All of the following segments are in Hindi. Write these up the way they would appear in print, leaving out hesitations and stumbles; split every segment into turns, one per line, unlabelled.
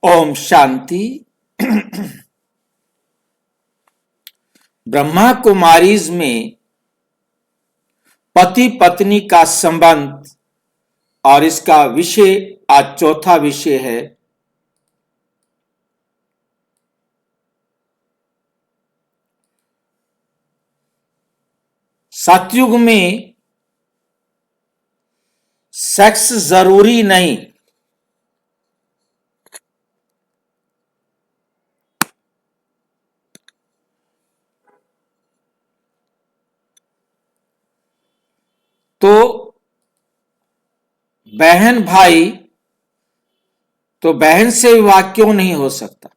ओम शांति। ब्रह्मा कुमारीज में पति पत्नी का संबंध और इसका विषय आज चौथा विषय है। सतयुग में सेक्स जरूरी नहीं, तो बहन भाई तो बहन से विवाह क्यों नहीं हो सकता?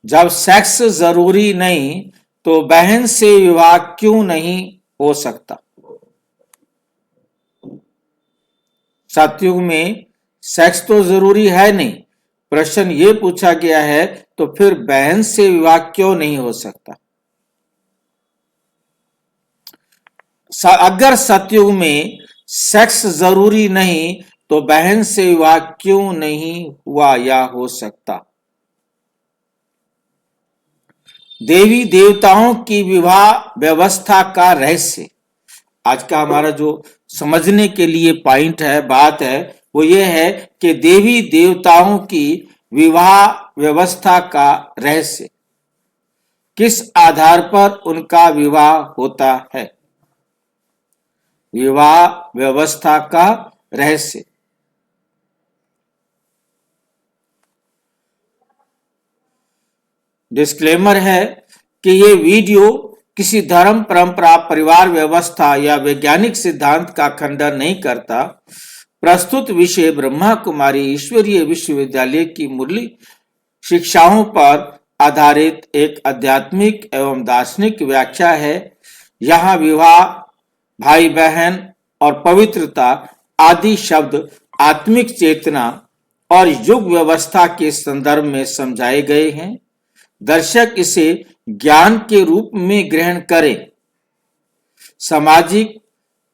जब सेक्स जरूरी नहीं तो बहन से विवाह क्यों नहीं हो सकता? सतयुग में सेक्स तो जरूरी है नहीं, प्रश्न ये पूछा गया है तो फिर बहन से विवाह क्यों नहीं हो सकता? अगर सतयुग में सेक्स जरूरी नहीं तो बहन से विवाह क्यों नहीं हुआ या हो सकता? देवी देवताओं की विवाह व्यवस्था का रहस्य, आज का हमारा जो समझने के लिए पॉइंट है, बात है, वो ये है कि देवी देवताओं की विवाह व्यवस्था का रहस्य, किस आधार पर उनका विवाह होता है। विवाह व्यवस्था का रहस्य। डिस्क्लेमर है कि ये वीडियो किसी धर्म, परंपरा, परिवार व्यवस्था या वैज्ञानिक सिद्धांत का खंडन नहीं करता। प्रस्तुत विषय ब्रह्मा कुमारी ईश्वरीय विश्वविद्यालय की मूल्य शिक्षाओं पर आधारित एक आध्यात्मिक एवं दार्शनिक व्याख्या है। यहाँ विवाह, भाई बहन और पवित्रता आदि शब्द आत्मिक चेतना और युग व्यवस्था के संदर्भ में समझाए गए हैं। दर्शक इसे ज्ञान के रूप में ग्रहण करें, सामाजिक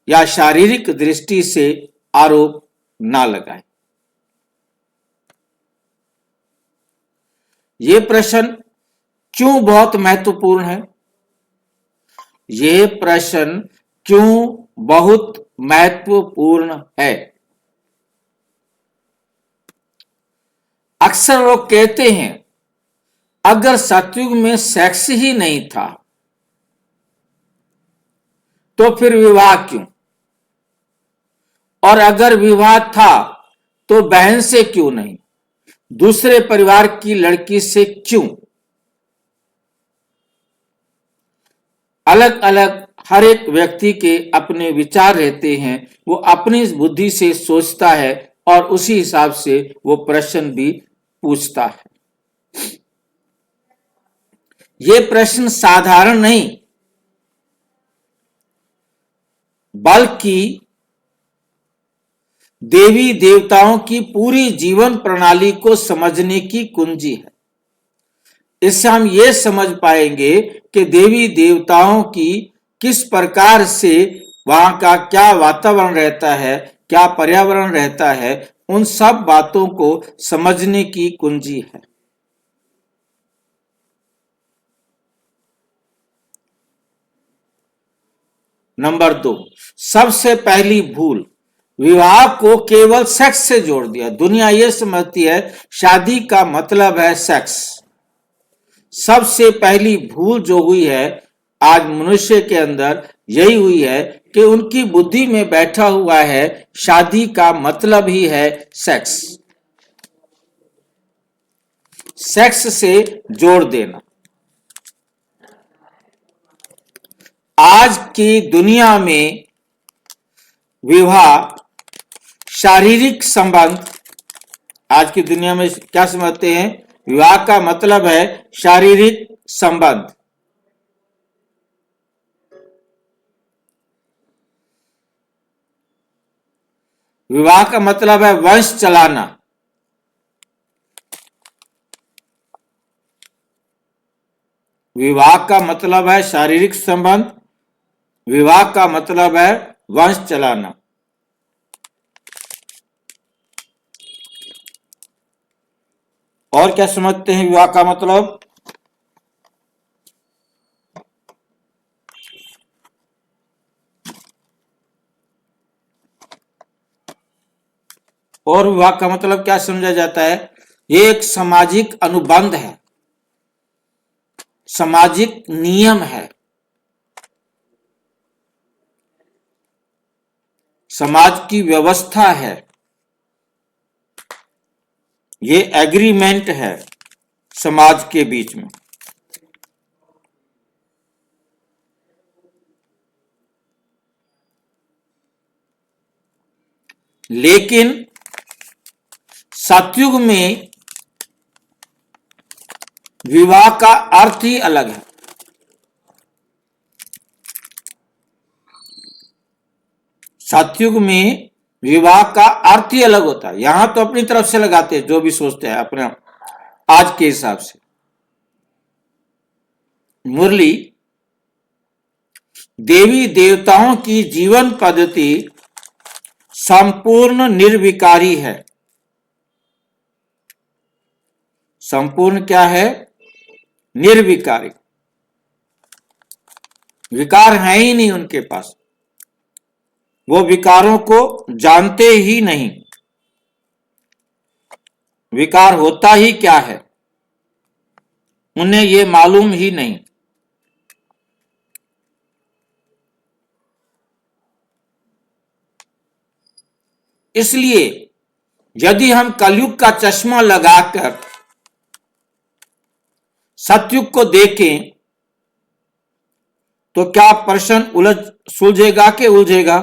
या शारीरिक दृष्टि से आरोप ना लगाएं। ये प्रश्न क्यों बहुत महत्वपूर्ण है? ये प्रश्न क्यों बहुत महत्वपूर्ण है? अक्सर लोग कहते हैं अगर सतयुग में सेक्स ही नहीं था तो फिर विवाह क्यों? और अगर विवाह था तो बहन से क्यों नहीं, दूसरे परिवार की लड़की से क्यों? अलग अलग हर एक व्यक्ति के अपने विचार रहते हैं, वो अपनी बुद्धि से सोचता है और उसी हिसाब से वो प्रश्न भी पूछता है। ये प्रश्न साधारण नहीं बल्कि देवी देवताओं की पूरी जीवन प्रणाली को समझने की कुंजी है। इससे हम ये समझ पाएंगे कि देवी देवताओं की किस प्रकार से वहां का क्या वातावरण रहता है, क्या पर्यावरण रहता है, उन सब बातों को समझने की कुंजी है। नंबर 2, सबसे पहली भूल, विवाह को केवल सेक्स से जोड़ दिया। दुनिया यह समझती है शादी का मतलब है सेक्स। सबसे पहली भूल जो हुई है आज मनुष्य के अंदर, यही हुई है कि उनकी बुद्धि में बैठा हुआ है शादी का मतलब ही है सेक्स, सेक्स से जोड़ देना। आज की दुनिया में विवाह शारीरिक संबंध, आज की दुनिया में क्या समझते हैं? विवाह का मतलब है शारीरिक संबंध। विवाह का मतलब है वंश चलाना। विवाह का मतलब है शारीरिक संबंध, विवाह का मतलब है वंश चलाना। और क्या समझते हैं विवाह का मतलब? और विवाह का मतलब क्या समझा जाता है? ये एक सामाजिक अनुबंध है, सामाजिक नियम है, समाज की व्यवस्था है, ये एग्रीमेंट है समाज के बीच में। लेकिन सतयुग में विवाह का अर्थ ही अलग है। सतयुग में विवाह का अर्थ ही अलग होता है। यहां तो अपनी तरफ से लगाते हैं, जो भी सोचते हैं अपने आज के हिसाब से। मुरली, देवी देवताओं की जीवन पद्धति संपूर्ण निर्विकारी है। संपूर्ण क्या है? निर्विकारी। विकार है ही नहीं उनके पास, वो विकारों को जानते ही नहीं। विकार होता ही क्या है उन्हें ये मालूम ही नहीं। इसलिए यदि हम कलयुग का चश्मा लगाकर सतयुग को देखें तो क्या प्रश्न सुलझेगा कि उलझेगा?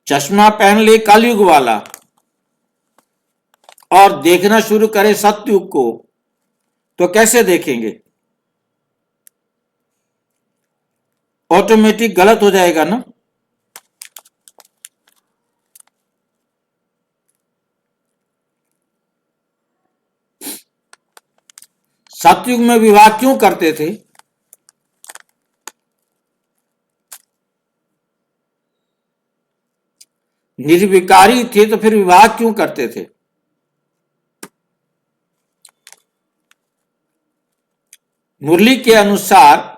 चश्मा पहन ले कलयुग वाला और देखना शुरू करे सतयुग को, तो कैसे देखेंगे? ऑटोमेटिक गलत हो जाएगा ना। सतयुग में विवाह क्यों करते थे? निर्विकारी थे तो फिर विवाह क्यों करते थे? मुरली के अनुसार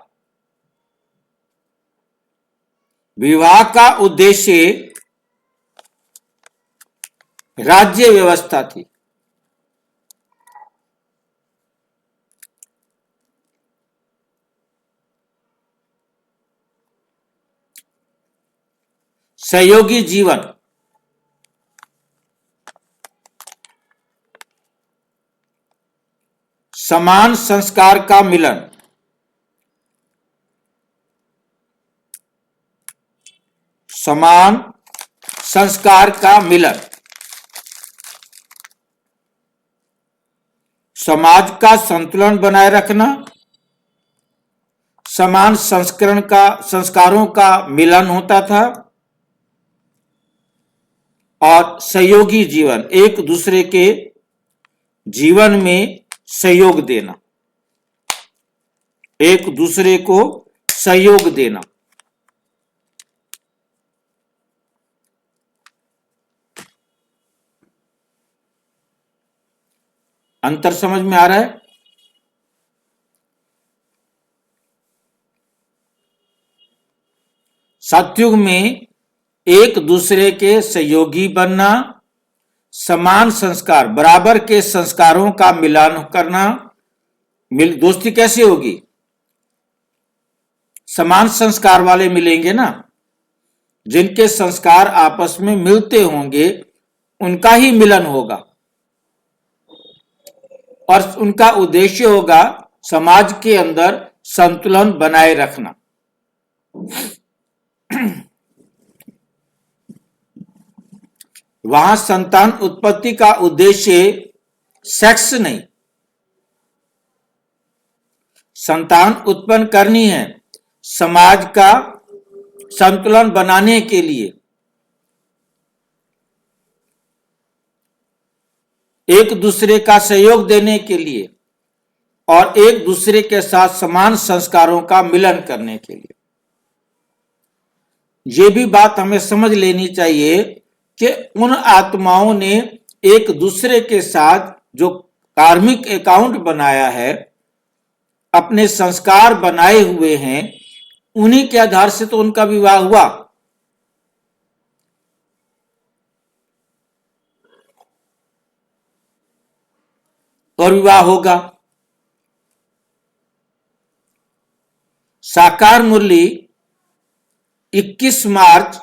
विवाह का उद्देश्य राज्य व्यवस्था थी। सहयोगी जीवन, समान संस्कार का मिलन, समान संस्कार का मिलन, समाज का संतुलन बनाए रखना, समान संस्कारों का मिलन होता था, और सहयोगी जीवन, एक दूसरे के जीवन में सहयोग देना, एक दूसरे को सहयोग देना। अंतर समझ में आ रहा है? सतयुग में एक दूसरे के सहयोगी बनना, समान संस्कार, बराबर के संस्कारों का मिलान करना। दोस्ती कैसे होगी? समान संस्कार वाले मिलेंगे ना, जिनके संस्कार आपस में मिलते होंगे उनका ही मिलन होगा, और उनका उद्देश्य होगा समाज के अंदर संतुलन बनाए रखना। वहां संतान उत्पत्ति का उद्देश्य सेक्स नहीं, संतान उत्पन्न करनी है समाज का संतुलन बनाने के लिए, एक दूसरे का सहयोग देने के लिए, और एक दूसरे के साथ समान संस्कारों का मिलन करने के लिए। ये भी बात हमें समझ लेनी चाहिए कि उन आत्माओं ने एक दूसरे के साथ जो कार्मिक अकाउंट बनाया है, अपने संस्कार बनाए हुए हैं, उन्हीं के आधार से तो उनका विवाह हुआ। और विवाह होगा। साकार मुरली 21 मार्च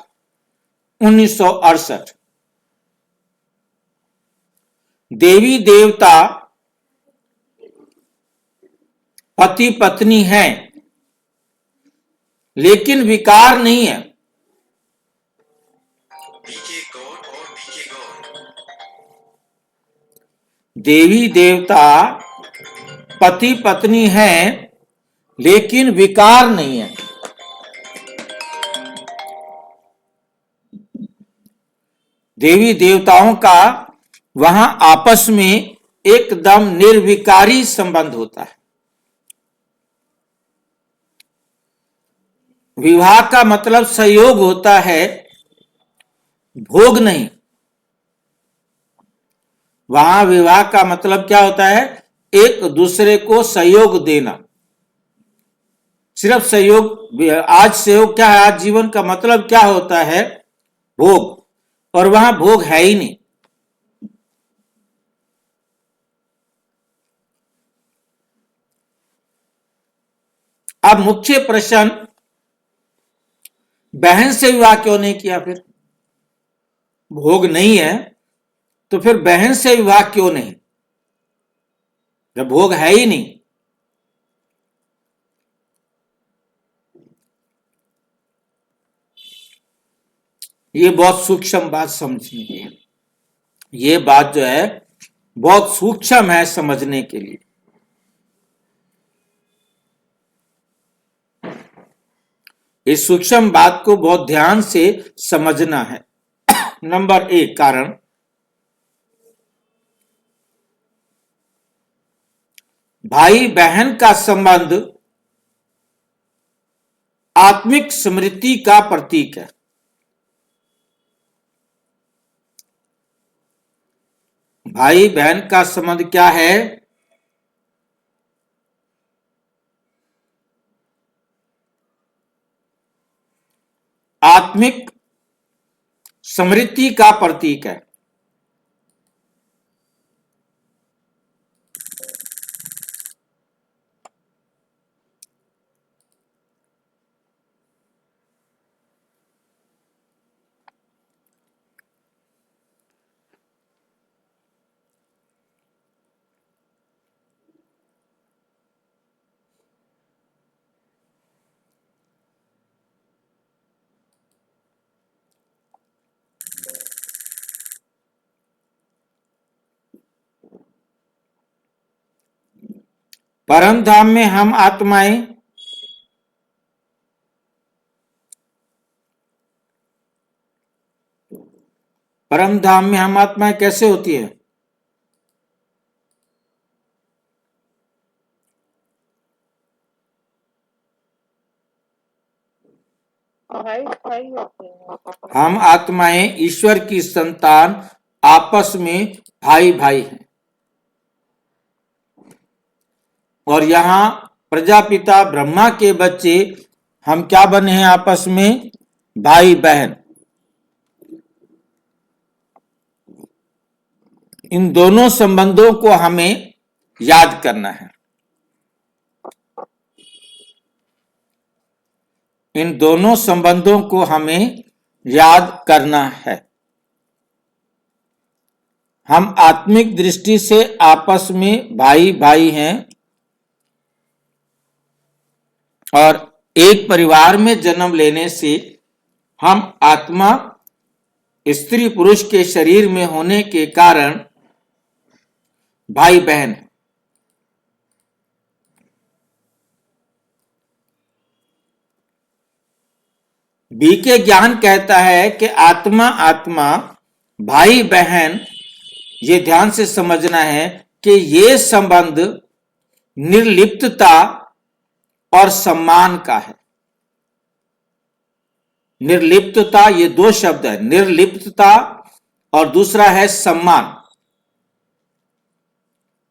1968। देवी देवता पति पत्नी हैं, लेकिन विकार नहीं है। देवी देवता पति पत्नी हैं, लेकिन विकार नहीं है। देवी देवताओं का वहां आपस में एकदम निर्विकारी संबंध होता है। विवाह का मतलब सहयोग होता है, भोग नहीं। वहां विवाह का मतलब क्या होता है? एक दूसरे को सहयोग देना। सिर्फ सहयोग। आज सहयोग क्या है? आज जीवन का मतलब क्या होता है? भोग। और वहां भोग है ही नहीं। अब मुख्य प्रश्न, बहन से विवाह क्यों नहीं किया? फिर भोग नहीं है तो फिर बहन से विवाह क्यों नहीं, जब भोग है ही नहीं? ये बहुत सूक्ष्म बात समझनी है। ये बात जो है बहुत सूक्ष्म है समझने के लिए। इस सूक्ष्म बात को बहुत ध्यान से समझना है। नंबर 1 कारण, भाई बहन का संबंध आत्मिक स्मृति का प्रतीक है। भाई बहन का संबंध क्या है? आत्मिक स्मृति का प्रतीक है। परम धाम में हम आत्माएं परम धाम में हम आत्माएं कैसे होती है? हम आत्माएं ईश्वर की संतान आपस में भाई भाई हैं। और यहां प्रजापिता ब्रह्मा के बच्चे हम क्या बने हैं? आपस में भाई बहन। इन दोनों संबंधों को हमें याद करना है। इन दोनों संबंधों को हमें याद करना है। हम आत्मिक दृष्टि से आपस में भाई भाई हैं और एक परिवार में जन्म लेने से हम आत्मा स्त्री पुरुष के शरीर में होने के कारण भाई बहन। बीके ज्ञान कहता है कि आत्मा आत्मा भाई बहन, ये ध्यान से समझना है कि ये संबंध निर्लिप्तता और सम्मान का है। निर्लिप्तता, ये दो शब्द है, निर्लिप्तता और दूसरा है सम्मान।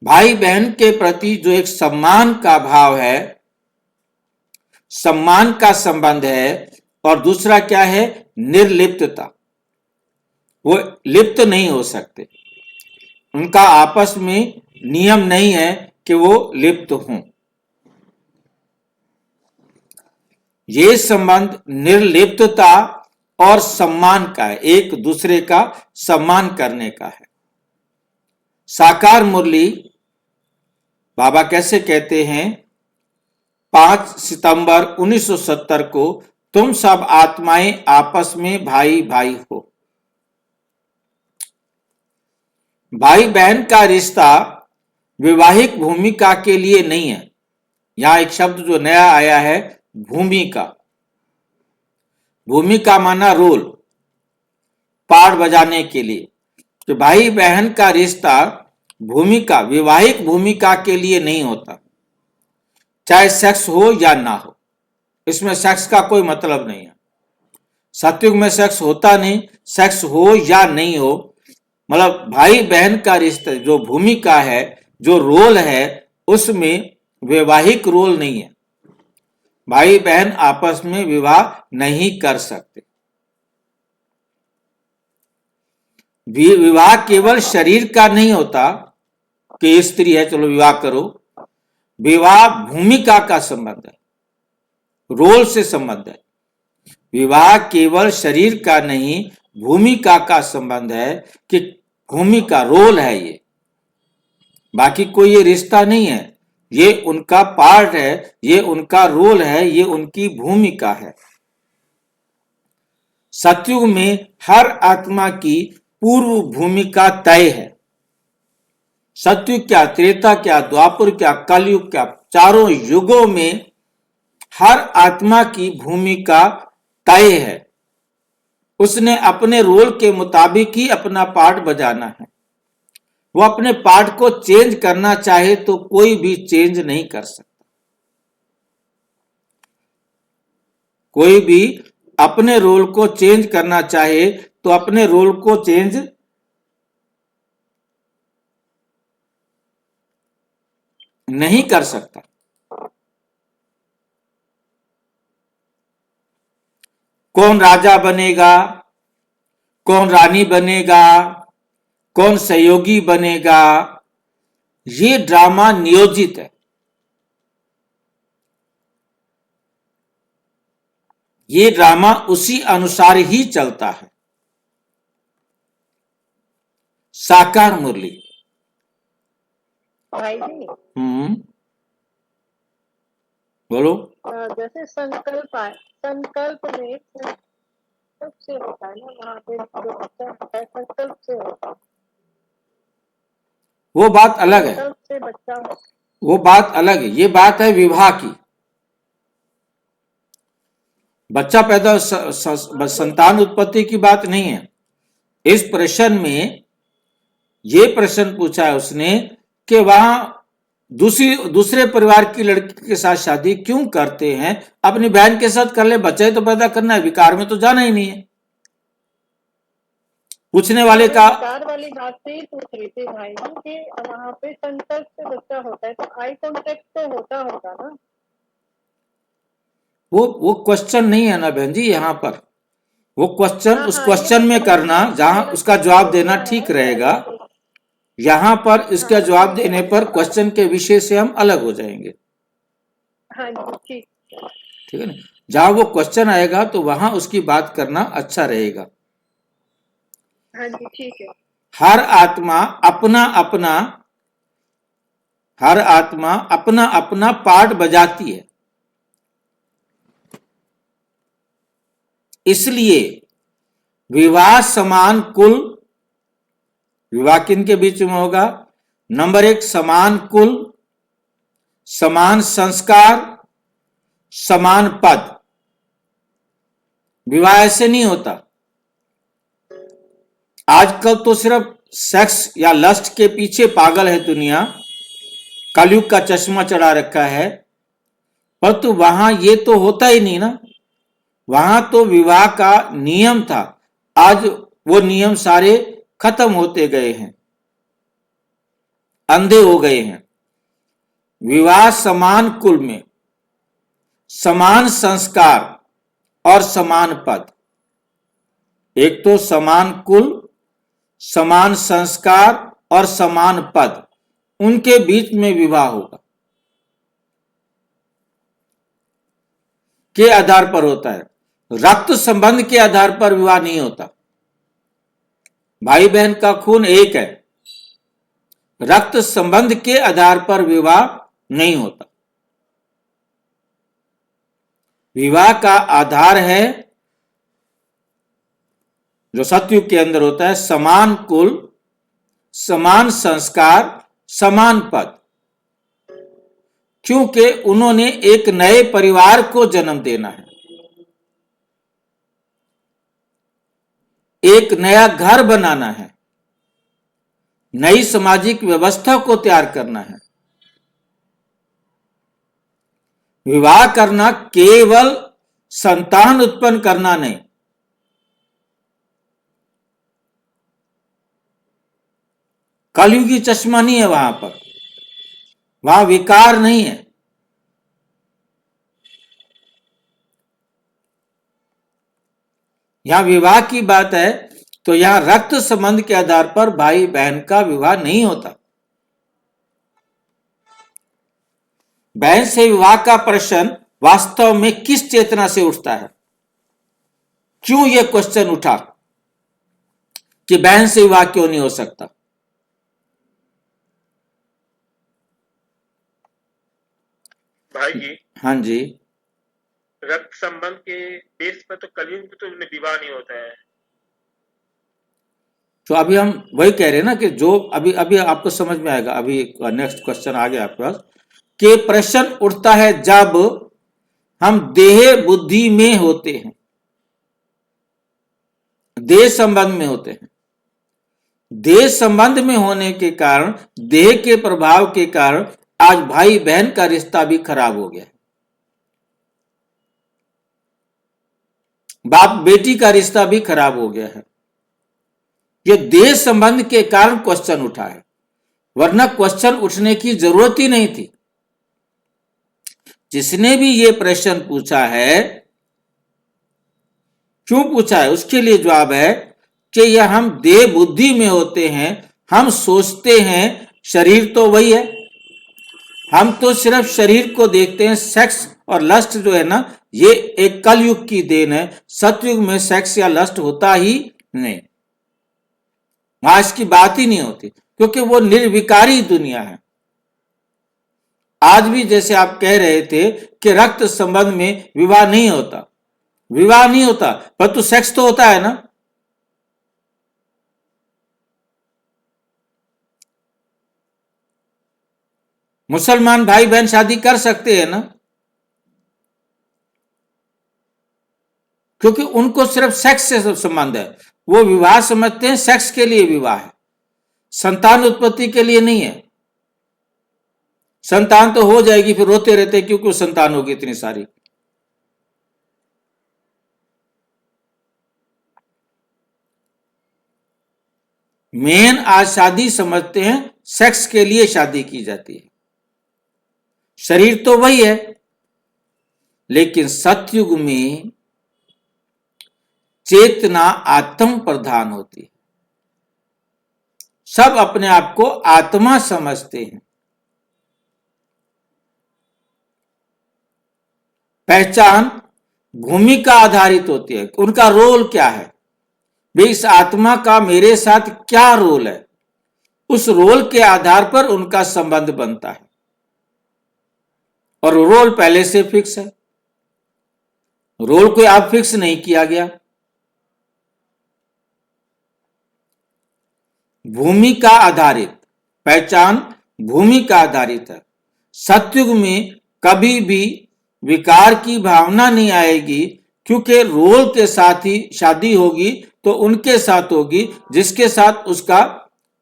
भाई बहन के प्रति जो एक सम्मान का भाव है, सम्मान का संबंध है, और दूसरा क्या है, निर्लिप्तता। वो लिप्त नहीं हो सकते, उनका आपस में नियम नहीं है कि वो लिप्त हों। ये संबंध निर्लिप्तता और सम्मान का है, एक दूसरे का सम्मान करने का है। साकार मुरली बाबा कैसे कहते हैं, 5 सितंबर 1970 को, तुम सब आत्माएं आपस में भाई भाई हो। भाई बहन का रिश्ता वैवाहिक भूमिका के लिए नहीं है। यहां एक शब्द जो नया आया है, भूमिका। भूमिका माना रोल, पार्ट बजाने के लिए। तो भाई बहन का रिश्ता भूमिका, वैवाहिक भूमिका के लिए नहीं होता, चाहे सेक्स हो या ना हो। इसमें सेक्स का कोई मतलब नहीं है। सतयुग में सेक्स होता नहीं, सेक्स हो या नहीं हो, मतलब भाई बहन का रिश्ता जो भूमिका है, जो रोल है, उसमें वैवाहिक रोल नहीं है। भाई बहन आपस में विवाह नहीं कर सकते। विवाह केवल शरीर का नहीं होता कि स्त्री है चलो विवाह करो। विवाह भूमिका का संबंध है, रोल से संबंध है। विवाह केवल शरीर का नहीं, भूमिका का संबंध है कि भूमिका, रोल है ये, बाकी कोई ये रिश्ता नहीं है। ये उनका पार्ट है, ये उनका रोल है, ये उनकी भूमिका है। सतयुग में हर आत्मा की पूर्व भूमिका तय है। सतयुग क्या, त्रेता क्या, द्वापर क्या, कलयुग क्या, चारों युगों में हर आत्मा की भूमिका तय है। उसने अपने रोल के मुताबिक ही अपना पार्ट बजाना है। वो अपने पार्ट को चेंज करना चाहे तो कोई भी चेंज नहीं कर सकता। कोई भी अपने रोल को चेंज करना चाहे तो अपने रोल को चेंज नहीं कर सकता। कौन राजा बनेगा, कौन रानी बनेगा, कौन सहयोगी बनेगा, ये ड्रामा नियोजित है। ये ड्रामा उसी अनुसार ही चलता है। साकार मुरली।
भाई जी,
बोलो।
जैसे संकल्प आए, संकल्प में संकल्प से होता है ना, वहाँ पे जो बच्चा होता है संकल्प से होता है।
वो बात अलग है,
संकल्प से बच्चा,
वो बात अलग है। ये बात है विवाह की। बच्चा पैदा, संतान उत्पत्ति की बात नहीं है। इस प्रश्न में ये प्रश्न पूछा है उसने कि वहां दूसरे परिवार की लड़की के साथ शादी क्यों करते हैं, अपनी बहन के साथ कर ले, बच्चे तो पैदा करना है, विकार में तो जाना ही नहीं है। पूछने वाले का
विकार वाली बात से ही पूछ रही थी भाई जी कि वहाँ पे संकल्प से बच्चा होता है तो आई कॉन्टेक्ट तो होता होगा ना।
वो क्वेश्चन नहीं है ना बहन जी यहाँ पर। वो क्वेश्चन
हाँ
उस
हाँ,
क्वेश्चन में करना जहां उसका जवाब देना ठीक रहेगा। यहाँ पर इसका जवाब देने पर क्वेश्चन के विषय से हम अलग हो जाएंगे।
हाँ जी,
ठीक है ना। जहां वो क्वेश्चन आएगा तो वहां उसकी बात करना अच्छा रहेगा।
हाँ जी, ठीक है।
हर आत्मा अपना पार्ट बजाती है। इसलिए विवाह समान कुल, विवाह किन के बीच में होगा, नंबर 1 समान कुल, समान संस्कार, समान पद। विवाह ऐसे नहीं होता। आजकल तो सिर्फ सेक्स या लस्ट के पीछे पागल है दुनिया, कलयुग का चश्मा चढ़ा रखा है, परंतु वहां ये तो होता ही नहीं ना। वहां तो विवाह का नियम था, आज वो नियम सारे खत्म होते गए हैं, अंधे हो गए हैं। विवाह समान कुल में, समान संस्कार और समान पद। एक तो समान कुल, समान संस्कार और समान पद, उनके बीच में विवाह होगा, के आधार पर होता है। रक्त संबंध के आधार पर विवाह नहीं होता। भाई बहन का खून एक है, रक्त संबंध के आधार पर विवाह नहीं होता। विवाह का आधार है, जो सतयुग के अंदर होता है, समान कुल, समान संस्कार, समान पद। क्योंकि उन्होंने एक नए परिवार को जन्म देना है, एक नया घर बनाना है, नई सामाजिक व्यवस्था को तैयार करना है। विवाह करना केवल संतान उत्पन्न करना नहीं, कलयुगी चश्मा नहीं है वहां पर, वहां विकार नहीं है। यहां विवाह की बात है तो यहां रक्त संबंध के आधार पर भाई बहन का विवाह नहीं होता। बहन से विवाह का प्रश्न वास्तव में किस चेतना से उठता है? क्यों यह क्वेश्चन उठा कि बहन से विवाह क्यों नहीं हो सकता?
भाई जी,
हाँ जी,
रक्त संबंध के बेस पर तो कलयुग में तो विवाह नहीं होता है।
तो अभी हम वही कह रहे हैं ना कि जो अभी अभी आपको समझ में आएगा। अभी नेक्स्ट क्वेश्चन आ गया आपके पास कि प्रश्न उठता है जब हम देह बुद्धि में होते हैं, देह संबंध में होते हैं। देह संबंध में होने के कारण, देह के प्रभाव के कारण आज भाई बहन का रिश्ता भी खराब हो गया है। बाप बेटी का रिश्ता भी खराब हो गया है। यह देह संबंध के कारण क्वेश्चन उठा है, वरना क्वेश्चन उठने की जरूरत ही नहीं थी। जिसने भी यह प्रश्न पूछा है, क्यों पूछा है, उसके लिए जवाब है कि यह हम देह बुद्धि में होते हैं। हम सोचते हैं शरीर तो वही है, हम तो सिर्फ शरीर को देखते हैं। सेक्स और लस्ट जो है ना, ये एक कलयुग की देन है। सतयुग में सेक्स या लस्ट होता ही नहीं, वहां इसकी बात ही नहीं होती, क्योंकि वो निर्विकारी दुनिया है। आज भी जैसे आप कह रहे थे कि रक्त संबंध में विवाह नहीं होता, विवाह नहीं होता, परंतु सेक्स तो होता है ना। मुसलमान भाई बहन शादी कर सकते हैं ना, क्योंकि उनको सिर्फ सेक्स से संबंध है। वो विवाह समझते हैं, सेक्स के लिए विवाह है, संतान उत्पत्ति के लिए नहीं है। संतान तो हो जाएगी, फिर रोते रहते क्योंकि संतान होगी इतनी सारी। मेन आज शादी समझते हैं, सेक्स के लिए शादी की जाती है। शरीर तो वही है, लेकिन सतयुग में चेतना आत्म प्रधान होती है। सब अपने आप को आत्मा समझते हैं। पहचान भूमिका आधारित होती है, उनका रोल क्या है, भाई इस आत्मा का मेरे साथ क्या रोल है, उस रोल के आधार पर उनका संबंध बनता है। और रोल पहले से फिक्स है, रोल को आप फिक्स नहीं किया गया। भूमिका आधारित पहचान, भूमिका आधारित है। सतयुग में कभी भी विकार की भावना नहीं आएगी, क्योंकि रोल के साथ ही शादी होगी तो उनके साथ होगी जिसके साथ उसका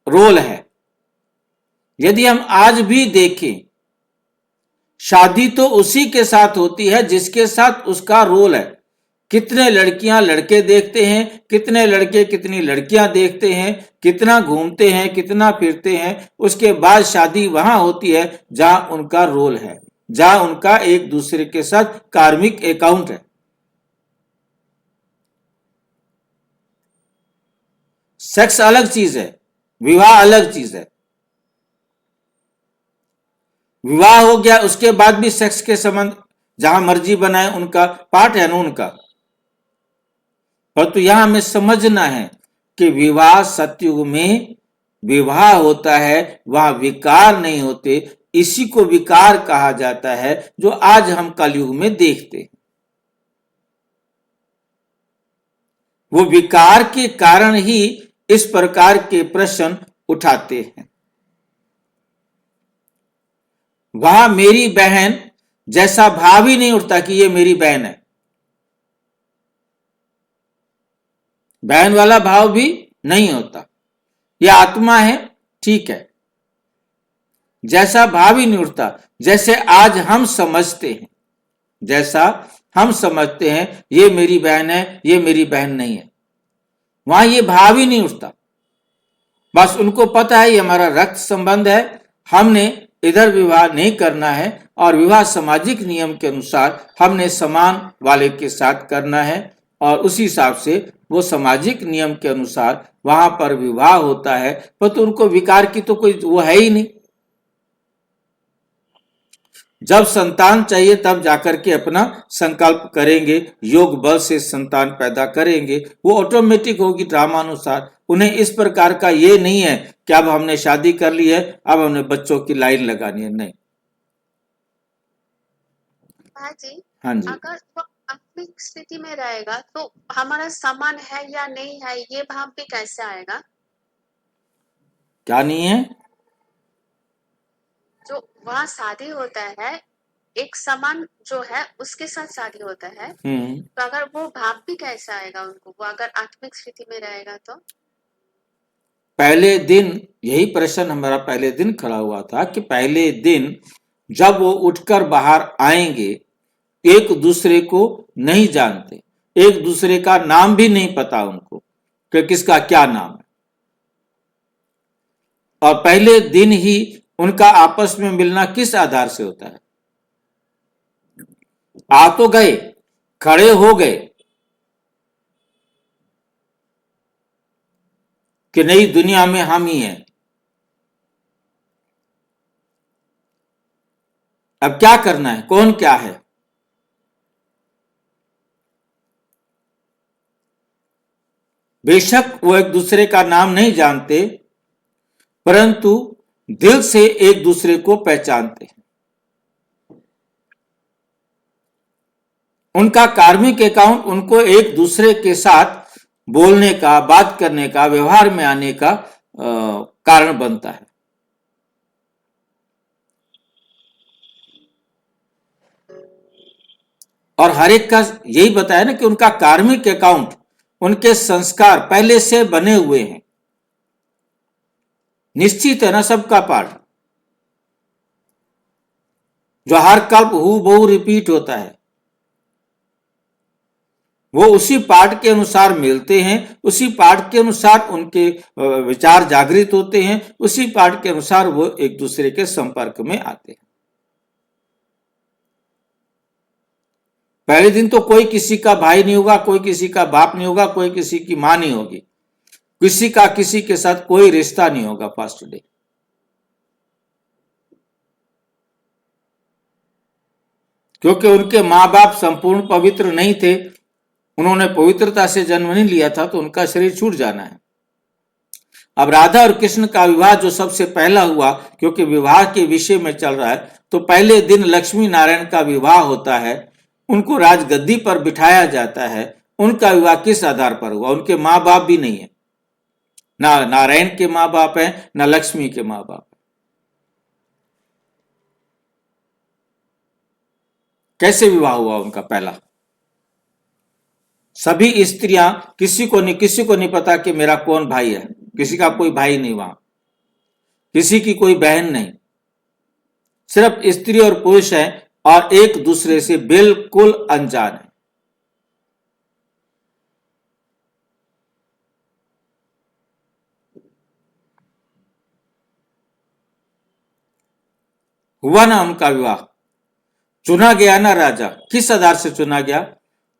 रोल है। यदि हम आज भी देखें, शादी तो उसी के साथ होती है जिसके साथ उसका रोल है। कितने लड़कियां लड़के देखते हैं, कितने लड़के कितनी लड़कियां देखते हैं, कितना घूमते हैं, कितना फिरते हैं, उसके बाद शादी वहां होती है जहां उनका रोल है, जहां उनका एक दूसरे के साथ कार्मिक अकाउंट है। सेक्स अलग चीज है, विवाह अलग चीज है। विवाह हो गया उसके बाद भी सेक्स के संबंध जहां मर्जी बनाए, उनका पार्ट है ना उनका। परंतु यहां हमें समझना है कि विवाह सतयुग में विवाह होता है, वहां विकार नहीं होते। इसी को विकार कहा जाता है जो आज हम कलयुग में देखते हैं। वो विकार के कारण ही इस प्रकार के प्रश्न उठाते हैं। वहां मेरी बहन जैसा भाव ही नहीं उठता कि ये मेरी बहन है। बहन वाला भाव भी नहीं होता। यह आत्मा है, ठीक है, जैसा भाव ही नहीं उठता। जैसे आज हम समझते हैं, जैसा हम समझते हैं ये मेरी बहन है, ये मेरी बहन नहीं है, वहां ये भाव ही नहीं उठता। बस उनको पता है ये हमारा रक्त संबंध है, हमने इधर विवाह नहीं करना है और विवाह सामाजिक नियम के अनुसार हमने समान वाले के साथ करना है और उसी हिसाब से वो सामाजिक नियम के अनुसार वहां पर विवाह होता है। पर तो उनको विकार की तो कोई वो है ही नहीं। जब संतान चाहिए तब जाकर के अपना संकल्प करेंगे, योग बल से संतान पैदा करेंगे, वो ऑटोमेटिक होगी ड्रामानुसार। उन्हें इस प्रकार का ये नहीं है कि अब हमने शादी कर ली है, अब हमने बच्चों की लाइन लगानी है, नहीं।
जी,
हाँ जी,
अगर वो आत्मिक स्थिति में रहेगा तो हमारा समान है या नहीं है ये भाव भी कैसे आएगा?
क्या नहीं है?
जो वहाँ शादी होता है, एक समान जो है उसके साथ शादी होता है, तो अगर वो भाव भी कैसे आएगा उनको, वो अगर आत्मिक स्थिति में रहेगा तो?
पहले दिन यही प्रश्न हमारा पहले दिन खड़ा हुआ था कि पहले दिन जब वो उठकर बाहर आएंगे, एक दूसरे को नहीं जानते, एक दूसरे का नाम भी नहीं पता उनको कि किसका क्या नाम है, और पहले दिन ही उनका आपस में मिलना किस आधार से होता है? आ तो गए, खड़े हो गए कि नई दुनिया में हम ही हैं। अब क्या करना है, कौन क्या है? बेशक वो एक दूसरे का नाम नहीं जानते, परंतु दिल से एक दूसरे को पहचानते हैं। उनका कार्मिक अकाउंट उनको एक दूसरे के साथ बोलने का, बात करने का, व्यवहार में आने का कारण बनता है। और हर एक का यही बताया ना कि उनका कार्मिक अकाउंट, उनके संस्कार पहले से बने हुए हैं, निश्चित है ना सबका पाठ, जो हर कल्प हूबहू रिपीट होता है। वो उसी पाठ के अनुसार मिलते हैं, उसी पाठ के अनुसार उनके विचार जागृत होते हैं, उसी पाठ के अनुसार वो एक दूसरे के संपर्क में आते हैं। पहले दिन तो कोई किसी का भाई नहीं होगा, कोई किसी का बाप नहीं होगा, कोई किसी की मां नहीं होगी, किसी का किसी के साथ कोई रिश्ता नहीं होगा फर्स्ट डे। क्योंकि उनके मां बाप संपूर्ण पवित्र नहीं थे, उन्होंने पवित्रता से जन्म नहीं लिया था, तो उनका शरीर छूट जाना है। अब राधा और कृष्ण का विवाह जो सबसे पहला हुआ, क्योंकि विवाह के विषय में चल रहा है, तो पहले दिन लक्ष्मी नारायण का विवाह होता है, उनको राजगद्दी पर बिठाया जाता है। उनका विवाह किस आधार पर हुआ? उनके माँ बाप भी नहीं है, ना नारायण के माँ बाप हैं, ना लक्ष्मी के माँ बाप। कैसे विवाह हुआ उनका पहला? सभी स्त्रियां, किसी को नहीं पता कि मेरा कौन भाई है, किसी का कोई भाई नहीं वहां, किसी की कोई बहन नहीं, सिर्फ स्त्री और पुरुष हैं और एक दूसरे से बिल्कुल अनजान है। हुआ ना उनका विवाह, चुना गया ना राजा। किस आधार से चुना गया?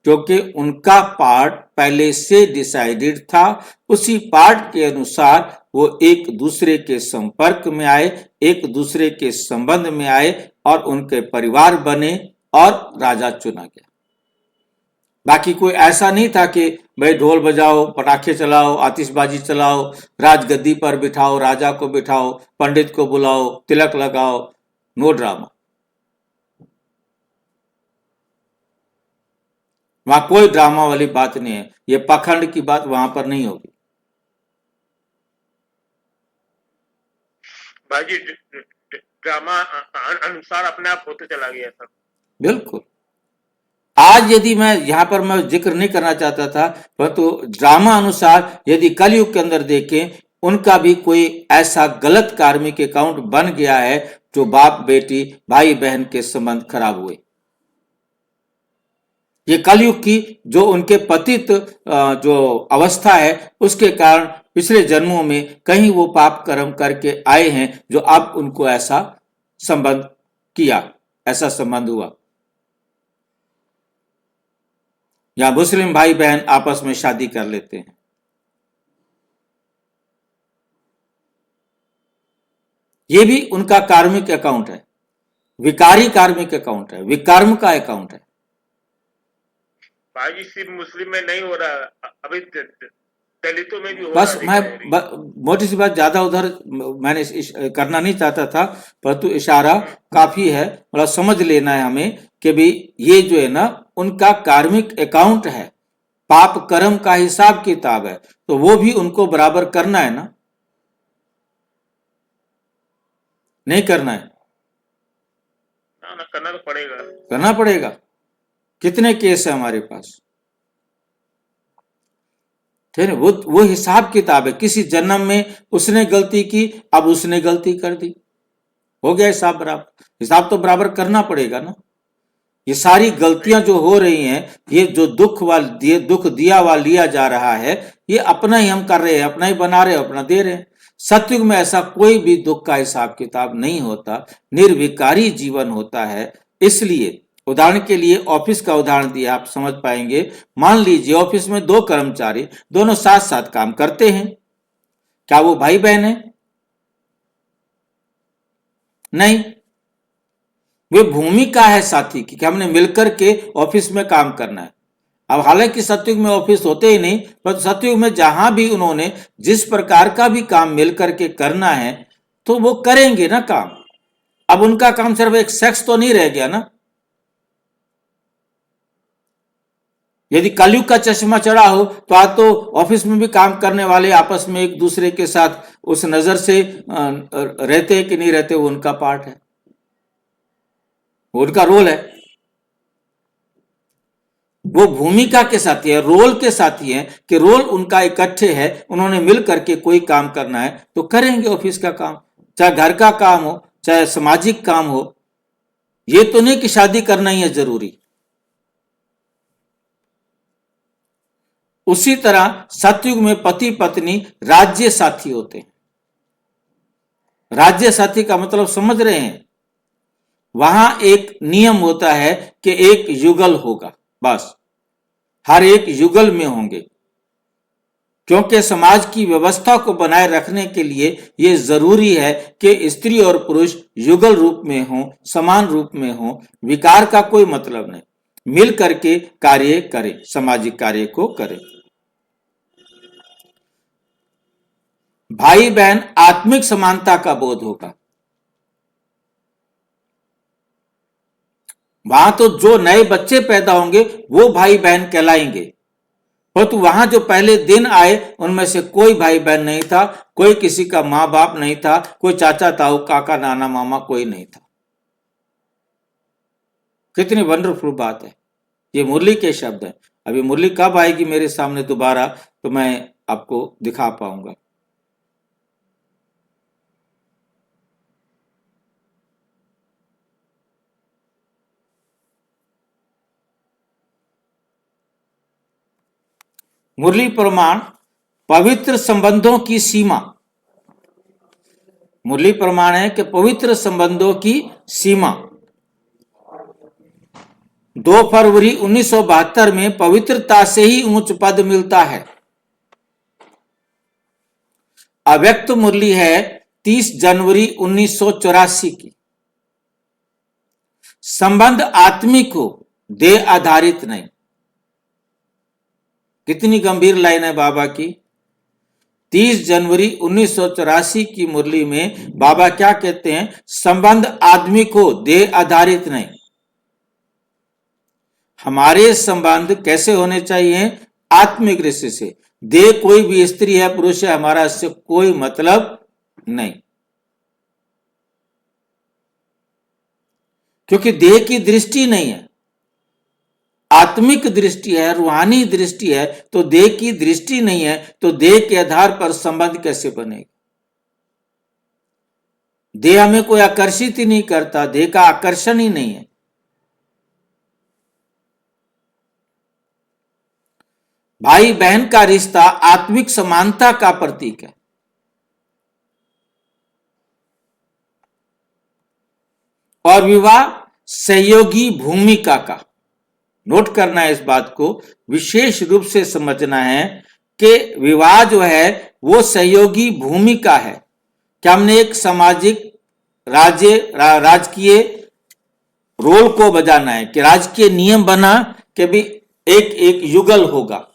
क्योंकि उनका पार्ट पहले से डिसाइडेड था। उसी पार्ट के अनुसार वो एक दूसरे के संपर्क में आए, एक दूसरे के संबंध में आए और उनके परिवार बने और राजा चुना गया। बाकी कोई ऐसा नहीं था कि भाई ढोल बजाओ, पटाखे चलाओ, आतिशबाजी चलाओ, राजगद्दी पर बिठाओ, राजा को बिठाओ, पंडित को बुलाओ, तिलक लगाओ। No drama. वहां कोई ड्रामा वाली बात नहीं है। ये पाखंड की बात वहां पर नहीं होगी।
भाई जी ड्रामा अनुसार अपने आप होते चला गया सब।
बिल्कुल। आज यदि यहां पर मैं जिक्र नहीं करना चाहता था, परंतु ड्रामा अनुसार यदि कलयुग के अंदर देखें, उनका भी कोई ऐसा गलत कार्मिक अकाउंट बन गया है जो बाप बेटी भाई बहन के संबंध खराब हुए। ये कलयुग की जो उनके पतित जो अवस्था है, उसके कारण पिछले जन्मों में कहीं वो पाप कर्म करके आए हैं, जो अब उनको ऐसा संबंध किया, ऐसा संबंध हुआ। या मुस्लिम भाई बहन आपस में शादी कर लेते हैं। ये भी उनका कार्मिक अकाउंट है, विकारी कार्मिक अकाउंट है, विकर्म का अकाउंट है।
भाई जी सिर्फ मुस्लिम में नहीं हो रहा, अभी दलितों में भी हो
बस
रहा
मैं मोटी सी बात, ज्यादा उधर मैंने करना नहीं चाहता था, परंतु इशारा काफी है, मतलब समझ लेना है हमें कि भी ये जो है ना उनका कार्मिक अकाउंट है, पाप कर्म का हिसाब किताब है, तो वो भी उनको बराबर करना है ना, नहीं करना है?
ना करना तो पड़ेगा,
करना पड़ेगा। कितने केस है हमारे पास, ठीक है? वो हिसाब किताब है। किसी जन्म में उसने गलती की, अब उसने गलती कर दी, हो गया हिसाब बराबर। हिसाब तो बराबर करना पड़ेगा ना। ये सारी गलतियां जो हो रही हैं, ये जो दुख दिया हुआ लिया जा रहा है, ये अपना ही हम कर रहे हैं, अपना ही बना रहे हैं, अपना दे रहे हैं। सतयुग में ऐसा कोई भी दुख का हिसाब किताब नहीं होता, निर्विकारी जीवन होता है। इसलिए उदाहरण के लिए ऑफिस का उदाहरण दिया, आप समझ पाएंगे। मान लीजिए ऑफिस में दो कर्मचारी दोनों साथ साथ काम करते हैं, क्या वो भाई बहन है? नहीं। वे भूमिका है साथी की कि हमने मिलकर के ऑफिस में काम करना है। अब हालांकि सतयुग में ऑफिस होते ही नहीं, पर सतयुग में जहां भी उन्होंने जिस प्रकार का भी काम मिलकर के करना है, तो वो करेंगे ना काम। अब उनका काम सिर्फ एक सेक्स तो नहीं रह गया ना। यदि कलयुग का चश्मा चढ़ा हो तो आज तो ऑफिस में भी काम करने वाले आपस में एक दूसरे के साथ उस नजर से रहते हैं कि नहीं रहते, वो उनका पार्ट है, उनका रोल है। वो भूमिका के साथी है, रोल के साथी है कि रोल उनका इकट्ठे है। उन्होंने मिल करके कोई काम करना है तो करेंगे ऑफिस का काम, चाहे घर का काम हो, चाहे सामाजिक काम हो। ये तो नहीं कि शादी करना ही है जरूरी। उसी तरह सतयुग में पति पत्नी राज्य साथी होते हैं। राज्य साथी का मतलब समझ रहे हैं? वहां एक नियम होता है कि एक युगल होगा, बस हर एक युगल में होंगे, क्योंकि समाज की व्यवस्था को बनाए रखने के लिए यह जरूरी है कि स्त्री और पुरुष युगल रूप में हों, समान रूप में हों। विकार का कोई मतलब नहीं, मिल करके कार्य करें, सामाजिक कार्य को करें। भाई बहन आत्मिक समानता का बोध होगा। वहां तो जो नए बच्चे पैदा होंगे वो भाई बहन कहलाएंगे, परंतु वहां जो पहले दिन आए उनमें से कोई भाई बहन नहीं था, कोई किसी का मां बाप नहीं था, कोई चाचा ताऊ काका नाना मामा कोई नहीं था। कितनी वंडरफुल बात है। ये मुरली के शब्द है। अभी मुरली कब आएगी मेरे सामने दोबारा तो मैं आपको दिखा पाऊंगा। मुरली प्रमाण पवित्र संबंधों की सीमा। मुरली प्रमाण है कि पवित्र संबंधों की सीमा 2 फरवरी 1972 में पवित्रता से ही उच्च पद मिलता है। अव्यक्त मुरली है 30 जनवरी 1984 की। संबंध आत्मिक हो, देह आधारित नहीं। कितनी गंभीर लाइन है बाबा की। 30 जनवरी 1984 की मुरली में बाबा क्या कहते हैं? संबंध आत्मिक हो, देह आधारित नहीं। हमारे संबंध कैसे होने चाहिए? आत्मिक दृष्टि से। देह कोई भी स्त्री है पुरुष है, हमारा इससे कोई मतलब नहीं, क्योंकि देह की दृष्टि नहीं है, आत्मिक दृष्टि है, रूहानी दृष्टि है। तो देह की दृष्टि नहीं है, तो देह के आधार पर संबंध कैसे बनेगा? देह हमें कोई आकर्षित ही नहीं करता, देह का आकर्षण ही नहीं है। भाई बहन का रिश्ता आत्मिक समानता का प्रतीक है। और विवाह सहयोगी भूमिका का। नोट करना है, इस बात को विशेष रूप से समझना है कि विवाह जो है वो सहयोगी भूमिका है। क्या हमने एक सामाजिक राजकीय रोल को बजाना है कि राजकीय नियम बना कि भी एक एक युगल होगा।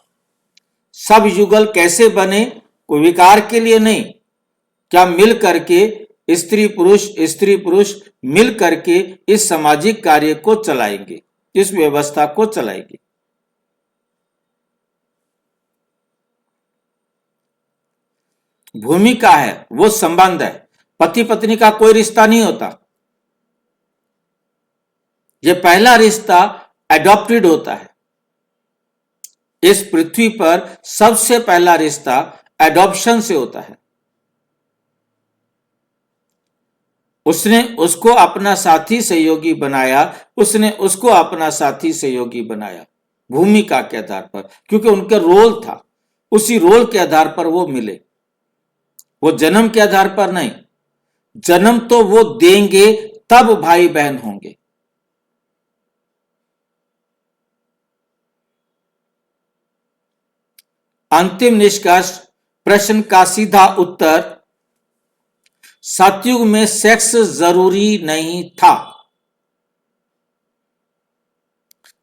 सब युगल कैसे बने? कोई विकार के लिए नहीं। क्या मिल करके स्त्री पुरुष मिल करके इस सामाजिक कार्य को चलाएंगे, इस व्यवस्था को चलाएंगे। भूमिका है वो संबंध है। पति पत्नी का कोई रिश्ता नहीं होता। यह पहला रिश्ता एडॉप्टेड होता है। इस पृथ्वी पर सबसे पहला रिश्ता एडॉप्शन से होता है। उसने उसको अपना साथी सहयोगी बनाया, उसने उसको अपना साथी सहयोगी बनाया भूमिका के आधार पर, क्योंकि उनका रोल था। उसी रोल के आधार पर वो मिले, वो जन्म के आधार पर नहीं। जन्म तो वो देंगे तब भाई बहन होंगे। अंतिम निष्कर्ष, प्रश्न का सीधा उत्तर, सतयुग में सेक्स जरूरी नहीं था,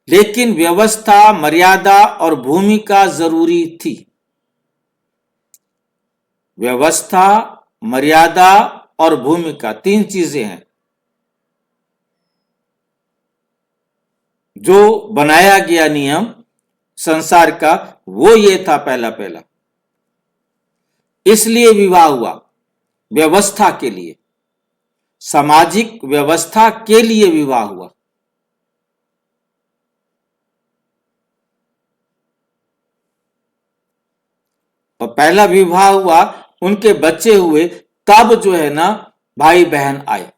लेकिन व्यवस्था, मर्यादा और भूमिका जरूरी थी। व्यवस्था, मर्यादा और भूमिका, 3 चीजें हैं जो बनाया गया नियम संसार का, वो ये था पहला। इसलिए विवाह हुआ, व्यवस्था के लिए, सामाजिक व्यवस्था के लिए विवाह हुआ। और पहला विवाह हुआ, उनके बच्चे हुए, तब जो है ना भाई बहन आए।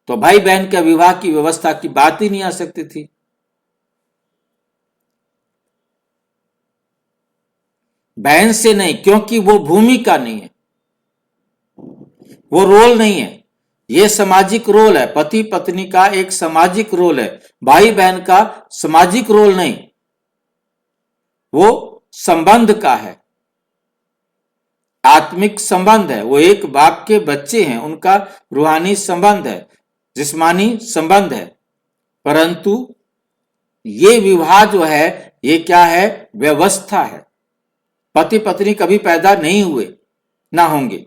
तो भाई बहन के विवाह की व्यवस्था की बात ही नहीं आ सकती थी। बहन से नहीं, क्योंकि वो भूमिका नहीं है, वो रोल नहीं है। ये सामाजिक रोल है, पति पत्नी का एक सामाजिक रोल है। भाई बहन का सामाजिक रोल नहीं, वो संबंध का है, आत्मिक संबंध है। वो एक बाप के बच्चे हैं, उनका रूहानी संबंध है, जिस्मानी संबंध है। परंतु ये विवाह जो है ये क्या है? व्यवस्था है। पति पत्नी कभी पैदा नहीं हुए, ना होंगे।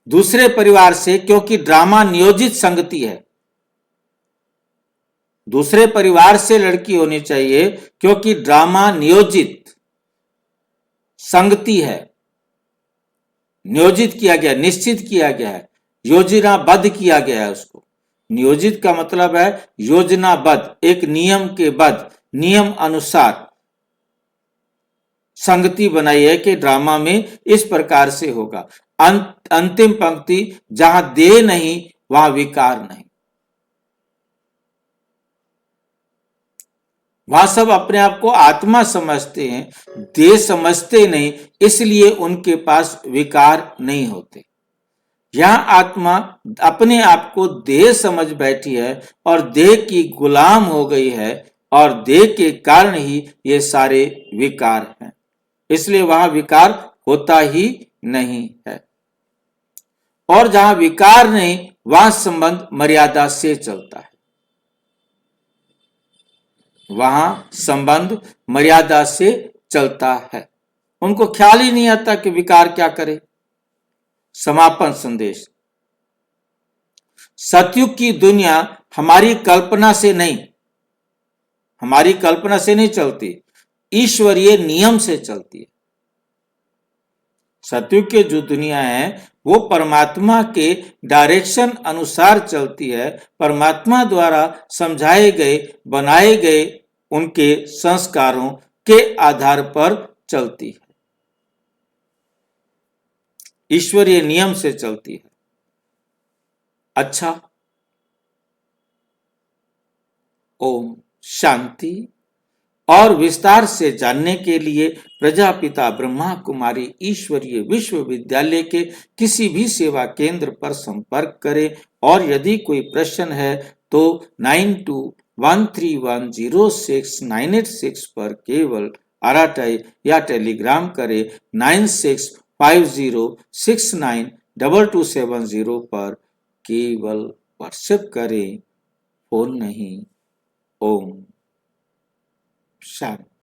दूसरे परिवार से, क्योंकि ड्रामा नियोजित संगति है। दूसरे परिवार से लड़की होनी चाहिए क्योंकि ड्रामा नियोजित संगति है। नियोजित किया गया, निश्चित किया गया है, योजनाबद्ध किया गया है उसको। नियोजित का मतलब है योजनाबद्ध, एक नियम के बद्ध, नियम अनुसार संगति बनाई है कि ड्रामा में इस प्रकार से होगा। अंतिम पंक्ति, जहां देह नहीं वहां विकार नहीं। वहां सब अपने आप को आत्मा समझते हैं, देह समझते नहीं, इसलिए उनके पास विकार नहीं होते। यहां आत्मा अपने आप को देह समझ बैठी है और देह की गुलाम हो गई है, और देह के कारण ही ये सारे विकार हैं, इसलिए वहां विकार होता ही नहीं है। और जहां विकार नहीं, वहां संबंध मर्यादा से चलता है, वहां संबंध मर्यादा से चलता है। उनको ख्याल ही नहीं आता कि विकार क्या करे। समापन संदेश। सतयुग की दुनिया हमारी कल्पना से नहीं चलती, ईश्वरीय नियम से चलती है। सतयुग की जो दुनिया है वो परमात्मा के डायरेक्शन अनुसार चलती है, परमात्मा द्वारा समझाए गए, बनाए गए उनके संस्कारों के आधार पर चलती है, ईश्वरीय नियम से चलती है। अच्छा, ओम शांति। और विस्तार से जानने के लिए प्रजापिता ब्रह्मा कुमारी ईश्वरीय विश्वविद्यालय के किसी भी सेवा केंद्र पर संपर्क करें, और यदि कोई प्रश्न है तो 9213106986 पर केवल आरटीआई या टेलीग्राम करें। 9650692270 पर केवल व्हाट्सएप करें, फोन नहीं। ओम शांति।